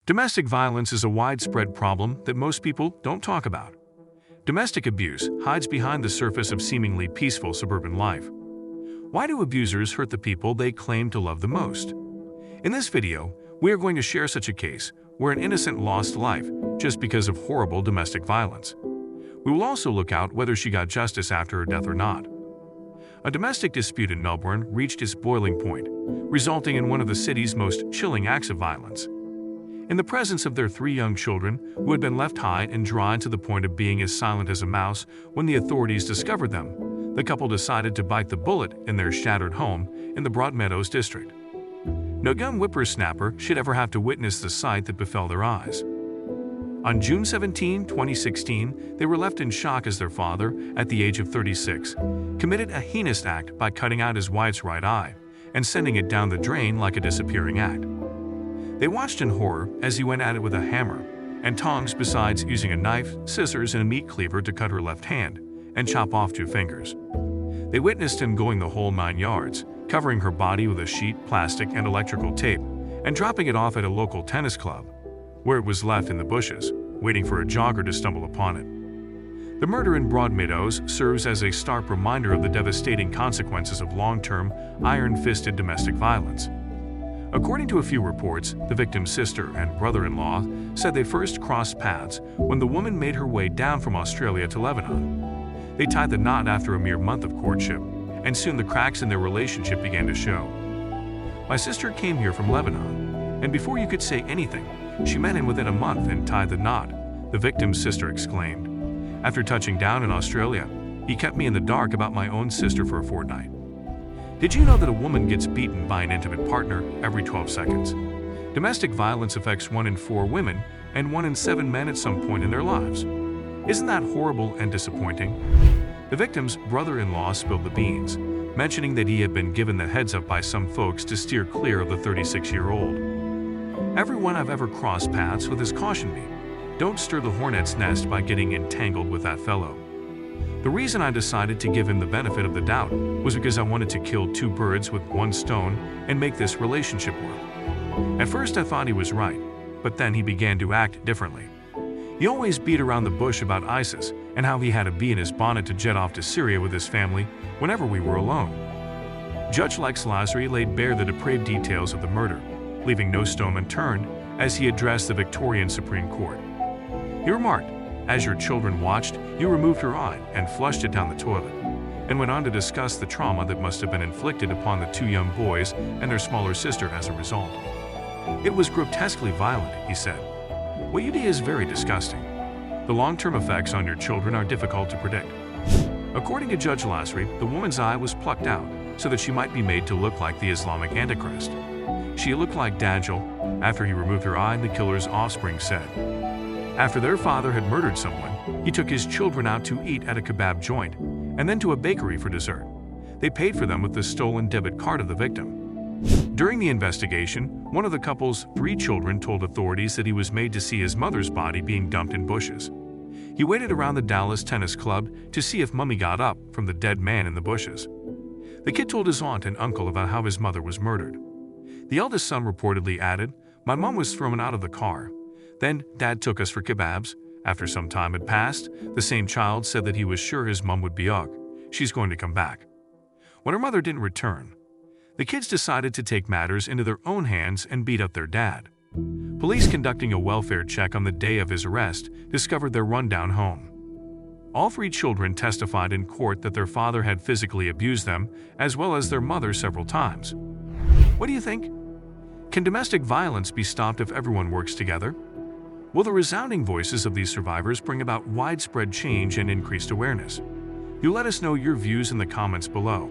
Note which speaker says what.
Speaker 1: Domestic violence is a widespread problem that most people don't talk about. Domestic abuse hides behind the surface of seemingly peaceful suburban life. Why do abusers hurt the people they claim to love the most? In this video, we are going to share such a case where an innocent lost life just because of horrible domestic violence. We will also look out whether she got justice after her death or not. A domestic dispute in Melbourne reached its boiling point, resulting in one of the city's most chilling acts of violence. In the presence of their 3 young children, who had been left high and dry to the point of being as silent as a mouse when the authorities discovered them, the couple decided to bite the bullet in their shattered home in the Broadmeadows district. No young whippersnapper should ever have to witness the sight that befell their eyes. On June 17, 2016, they were left in shock as their father, at the age of 36, committed a heinous act by cutting out his wife's right eye and sending it down the drain like a disappearing act. They watched in horror as he went at it with a hammer and tongs, besides using a knife, scissors, and a meat cleaver to cut her left hand and chop off 2 fingers. They witnessed him going the whole 9 yards, covering her body with a sheet, plastic, and electrical tape, and dropping it off at a local tennis club, where it was left in the bushes, waiting for a jogger to stumble upon it. The murder in Broadmeadows serves as a stark reminder of the devastating consequences of long-term, iron-fisted domestic violence. According to a few reports, the victim's sister and brother-in-law said they first crossed paths when the woman made her way down from Australia to Lebanon. They tied the knot after a mere month of courtship, and soon the cracks in their relationship began to show. "My sister came here from Lebanon, and before you could say anything, she met him within a month and tied the knot," the victim's sister exclaimed. "After touching down in Australia, he kept me in the dark about my own sister for a fortnight." Did you know that a woman gets beaten by an intimate partner every 12 seconds? Domestic violence affects 1 in 4 women and 1 in 7 men at some point in their lives. Isn't that horrible and disappointing? The victim's brother-in-law spilled the beans, mentioning that he had been given the heads-up by some folks to steer clear of the 36-year-old. "Everyone I've ever crossed paths with has cautioned me, don't stir the hornet's nest by getting entangled with that fellow. The reason I decided to give him the benefit of the doubt was because I wanted to kill 2 birds with 1 stone and make this relationship work. At first I thought he was right, but then he began to act differently. He always beat around the bush about ISIS and how he had a bee in his bonnet to jet off to Syria with his family whenever we were alone." Judge Lasry laid bare the depraved details of the murder, leaving no stone unturned as he addressed the Victorian Supreme Court. He remarked, "As your children watched, you removed her eye and flushed it down the toilet," and went on to discuss the trauma that must have been inflicted upon the 2 young boys and their smaller sister as a result. "It was grotesquely violent," he said. "What you did is very disgusting. The long-term effects on your children are difficult to predict." According to Judge Lasry, the woman's eye was plucked out so that she might be made to look like the Islamic Antichrist. "She looked like Dajjal after he removed her eye," the killer's offspring said. After their father had murdered someone, he took his children out to eat at a kebab joint and then to a bakery for dessert. They paid for them with the stolen debit card of the victim. During the investigation, one of the couple's 3 children told authorities that he was made to see his mother's body being dumped in bushes. He waited around the Dallas Tennis Club to see if Mummy got up from the dead man in the bushes. The kid told his aunt and uncle about how his mother was murdered. The eldest son reportedly added, "My mom was thrown out of the car. Then Dad took us for kebabs. After some time had passed, the same child said that he was sure his mom would be ugh. She's going to come back." When her mother didn't return, the kids decided to take matters into their own hands and beat up their dad. Police conducting a welfare check on the day of his arrest discovered their rundown home. All 3 children testified in court that their father had physically abused them, as well as their mother several times. What do you think? Can domestic violence be stopped if everyone works together? Will the resounding voices of these survivors bring about widespread change and increased awareness? You let us know your views in the comments below.